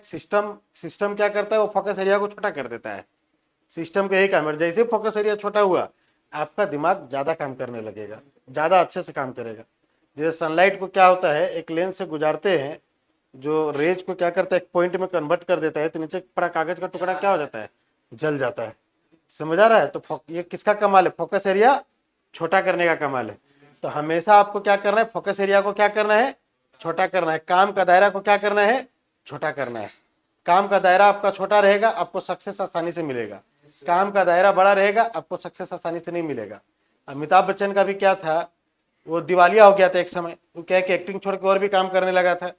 System system क्या करता है, वो फोकस एरिया को छोटा कर देता है। सिस्टम का यही काम है, जैसे फोकस एरिया छोटा हुआ आपका दिमाग ज्यादा काम करने लगेगा, ज्यादा अच्छे से काम करेगा। जैसे सनलाइट को क्या होता है, एक लेंस से गुजारते हैं, जो रेज को क्या करता है एक पॉइंट में कन्वर्ट कर देता है, तो नीचे पड़ा कागज का टुकड़ा क्या हो जाता है, जल जाता है। समझ आ रहा है? तो ये किसका कमाल है, फोकस एरिया छोटा करने का कमाल है। तो हमेशा आपको क्या करना है, फोकस एरिया को क्या करना है, छोटा करना है। काम का दायरा को क्या करना है, छोटा करना है। काम का दायरा आपका छोटा रहेगा, आपको सक्सेस आसानी से मिलेगा। काम का दायरा बड़ा रहेगा, आपको सक्सेस आसानी से नहीं मिलेगा। अमिताभ बच्चन का भी क्या था, वो दिवालिया हो गया था एक समय, वो क्या है कि एक्टिंग छोड़ के और भी काम करने लगा था,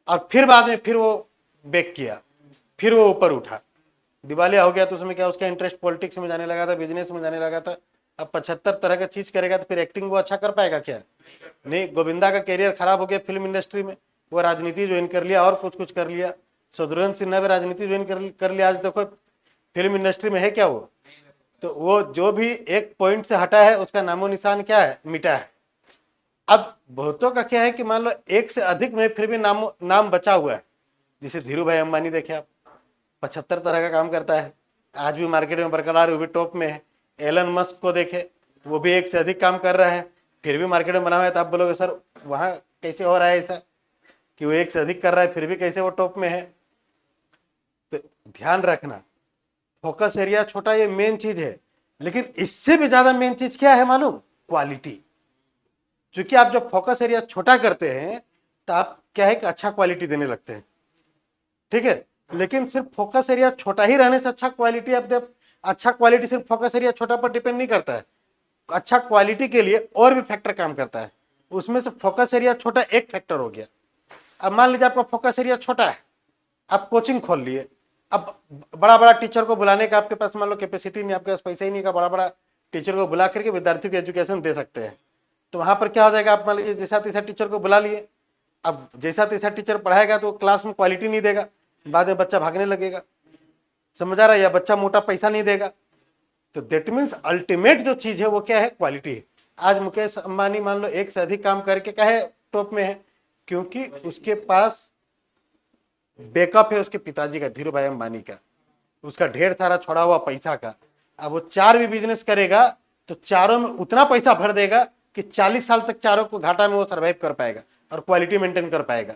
और फिर बाद में फिर वो बैक किया, फिर वो ऊपर उठा। दिवालिया हो गया तो उसमें क्या, उसका इंटरेस्ट पॉलिटिक्स में जाने लगा था, बिजनेस में जाने लगा था। अब 75 तरह का चीज करेगा तो फिर एक्टिंग वो अच्छा कर पाएगा क्या? नहीं। गोविंदा का कैरियर खराब हो गया फिल्म इंडस्ट्री में, वो राजनीति ज्वाइन कर लिया और कुछ कुछ कर लिया। शत्रुघ्न सिन्हा भी राजनीति ज्वाइन कर लिया, आज देखो फिल्म इंडस्ट्री में है क्या वो? तो वो जो भी एक पॉइंट से हटा है उसका नामो निशान क्या है, मिटा है। अब बहुतों का क्या है कि मान लो एक से अधिक में फिर भी नाम बचा हुआ है। जैसे धीरू भाई अंबानी देखे आप, 75 तरह का काम करता है, आज भी मार्केट में बरकरार, वो भी टॉप में है। एलन मस्क को देखे, वो भी एक से अधिक काम कर रहा है, फिर भी मार्केट में बना हुआ है। तो आप बोलोगे सर वहां कैसे हो रहा है ऐसा कि वो एक से अधिक कर रहा है फिर भी कैसे वो टॉप में है? तो ध्यान रखना, फोकस एरिया छोटा ये मेन चीज है, लेकिन इससे भी ज्यादा मेन चीज क्या है मालूम, क्वालिटी। क्योंकि आप जब फोकस एरिया छोटा करते हैं तो आप क्या है कि अच्छा क्वालिटी देने लगते हैं, ठीक है। लेकिन सिर्फ फोकस एरिया छोटा ही रहने से अच्छा क्वालिटी आप दे, अच्छा क्वालिटी सिर्फ फोकस एरिया छोटा पर डिपेंड नहीं करता है। अच्छा क्वालिटी के लिए और भी फैक्टर काम करता है, उसमें से फोकस एरिया छोटा एक फैक्टर हो गया। अब मान लीजिए आपका फोकस एरिया छोटा है, आप कोचिंग खोल लिए, अब बड़ा बड़ा टीचर को बुलाने का आपके पास मान लो कैपेसिटी नहीं, आपके पास पैसा ही नहीं का बड़ा बड़ा टीचर को बुला करके विद्यार्थियों को एजुकेशन दे सकते हैं। तो वहां पर क्या हो जाएगा, आप मान लीजिए जैसा तीसरा टीचर को बुला लिए, अब जैसा तीसरा टीचर पढ़ाएगा तो क्लास में क्वालिटी नहीं देगा, बाद में बच्चा भागने लगेगा। समझ आ रहा है? या बच्चा मोटा पैसा नहीं देगा। तो दैट मीन्स अल्टीमेट जो चीज है वो क्या है, क्वालिटी है। आज मुकेश अंबानी मान लो एक से अधिक काम करके क्या है, टॉप में है, क्योंकि उसके पास बैकअप है उसके पिताजी का, धीरू भाई अंबानी का, उसका ढेर सारा छोड़ा हुआ पैसा का। अब वो चार भी बिजनेस करेगा तो चारों में उतना पैसा भर देगा कि 40 साल तक चारों को घाटा में वो सर्वाइव कर पाएगा और क्वालिटी मेंटेन कर पाएगा।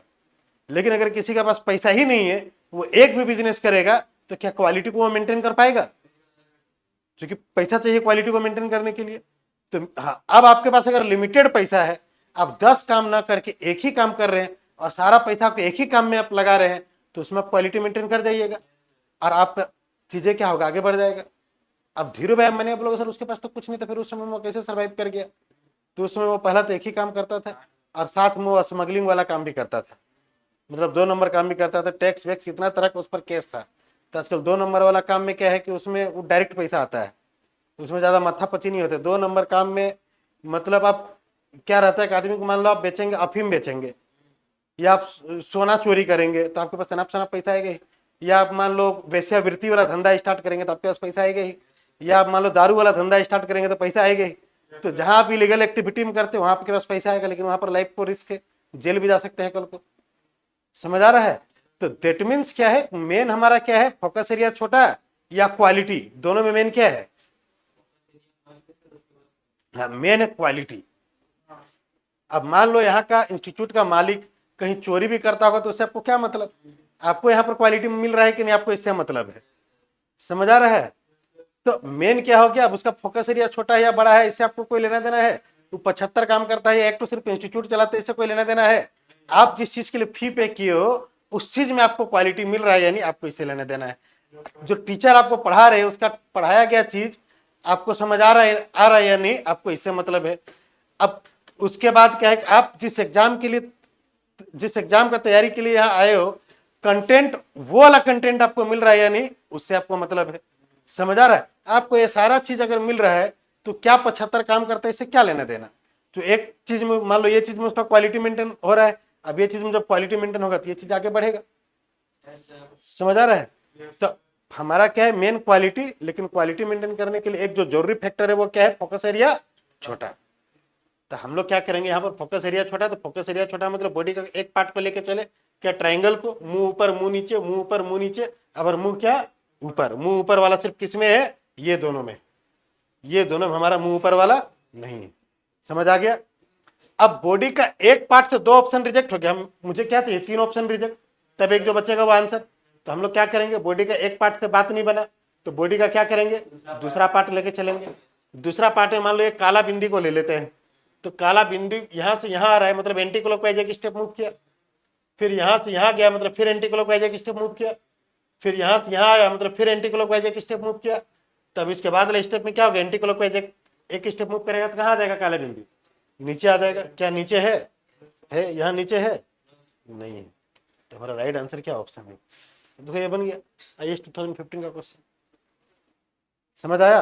लेकिन अगर किसी के पास पैसा ही नहीं है, वो एक भी बिजनेस करेगा तो क्या क्वालिटी को वो मेंटेन कर पाएगा? क्योंकि पैसा चाहिए क्वालिटी को मेंटेन करने के लिए। तो हाँ, अब आपके पास अगर लिमिटेड पैसा है, आप 10 काम ना करके एक ही काम कर रहे हैं और सारा पैसा को एक ही काम में आप लगा रहे हैं, तो उसमें क्वालिटी मेंटेन कर जाइएगा और आपका चीजें क्या होगा, आगे बढ़ जाएगा। अब धीरू भाई मैंने आप लोगों सर उसके पास तो कुछ नहीं था, फिर उस समय वो कैसे सर्वाइव कर गया? तो उस समय वो पहला तो एक ही काम करता था और साथ में वो स्मगलिंग वाला काम भी करता था, मतलब 2 नंबर काम भी करता था। टैक्स वैक्स कितना तरह का उस पर केस था। तो आजकल 2 नंबर वाला काम में क्या है कि उसमें वो डायरेक्ट पैसा आता है, उसमें ज्यादा माथापच्ची नहीं होते। 2 नंबर काम में मतलब आप क्या रहता है कि आदमी को मान लो आप बेचेंगे, अफीम बेचेंगे या आप सोना चोरी करेंगे तो आपके पास सनाप सनाप पैसा आएगा ही, या आप मान लो वेश्यावृत्ति वाला धंधा स्टार्ट करेंगे तो आपके पास पैसा आएगा ही, या आप मान लो दारू वाला धंधा स्टार्ट करेंगे तो पैसा आएगा ही। तो जहां आप इलीगल एक्टिविटी में करते हैं वहां आपके पास पैसा आएगा, लेकिन वहां पर लाइफ को रिस्क है, जेल भी जा सकते हैं कल को। समझ आ रहा है? तो दैट मीन्स क्या है, मेन हमारा क्या है, फोकस एरिया छोटा या क्वालिटी, दोनों में मेन क्या है? हाँ, मेन है क्वालिटी। अब मान लो यहाँ का इंस्टीट्यूट का मालिक कहीं चोरी भी करता होगा तो उससे आपको क्या मतलब? आपको यहाँ पर क्वालिटी मिल रहा है कि नहीं, आपको इससे मतलब है। समझ आ रहा है? तो मेन क्या हो गया, अब उसका फोकस एरिया छोटा है या बड़ा है, इससे आपको कोई लेना देना है? वो 75 काम करता है, एक तो सिर्फ इंस्टीट्यूट चलाते हैं, इससे कोई लेना देना है? आप जिस चीज के लिए फी पे किए हो उस चीज में आपको क्वालिटी मिल रहा है यानी आपको इससे लेना देना है। जो टीचर आपको पढ़ा रहे हैं उसका पढ़ाया गया चीज आपको समझ आ रहा है या नहीं, आपको इससे मतलब है। अब उसके बाद क्या है कि आप जिस एग्जाम का तैयारी के लिए यहाँ आए हो, कंटेंट वो वाला कंटेंट आपको मिल रहा है या नहीं, उससे आपको मतलब है। समझ आ रहा है? आपको ये सारा चीज अगर मिल रहा है तो क्या 75 काम करता है, इससे क्या लेना देना? तो एक चीज में मान लो ये चीज में उसका क्वालिटी मेंटेन हो रहा है, अब ये चीज में जब क्वालिटी मेंटेन होगा तो ये चीज आगे बढ़ेगा। समझ आ रहा है? तो हमारा क्या है, मेन क्वालिटी, लेकिन क्वालिटी मेंटेन करने के लिए एक जो जरूरी फैक्टर है वो क्या है, फोकस एरिया छोटा। तो हम लोग क्या करेंगे, यहाँ पर फोकस एरिया छोटा, तो फोकस एरिया छोटा मतलब बॉडी का एक पार्ट को लेकर चले क्या ट्राइंगल को, मुंह ऊपर मुंह नीचे, मुंह ऊपर मुंह नीचे, अब मुंह क्या ऊपर, मुंह ऊपर वाला सिर्फ किस में है, ये दोनों में, ये दोनों में हमारा मुंह ऊपर वाला नहीं है। समझ आ गया। अब बॉडी का एक पार्ट से 2 ऑप्शन रिजेक्ट हो गया, हम मुझे क्या चाहिए 3 ऑप्शन रिजेक्ट, तब एक जो बचेगा वो आंसर। तो हम लोग क्या करेंगे, बॉडी का एक पार्ट से बात नहीं बना तो बॉडी का क्या करेंगे, दूसरा पार्ट लेके चलेंगे। दूसरा पार्ट में मान लो एक काला बिंदी को ले लेते हैं, तो काला बिंदी यहां से यहां आ रहा है मतलब एंटी क्लॉकवाइज एक स्टेप मूव किया, फिर यहां से यहां गया मतलब फिर एंटी क्लॉकवाइज एक स्टेप मूव किया, फिर यहां से यहां आया मतलब फिर एंटी क्लॉकवाइज एक स्टेप मूव किया। तब इसके बाद वाले स्टेप में क्या होगा, एंटी क्लॉकवाइज एक स्टेप मूव करेगा तो कहां आ जाएगा काला बिंदी, नीचे आ जाएगा। क्या नीचे है यहाँ नीचे है नहीं है, तो हमारा राइट आंसर क्या ऑप्शन है, देखो ये बन गया IAS 2015 का क्वेश्चन। समझ आया।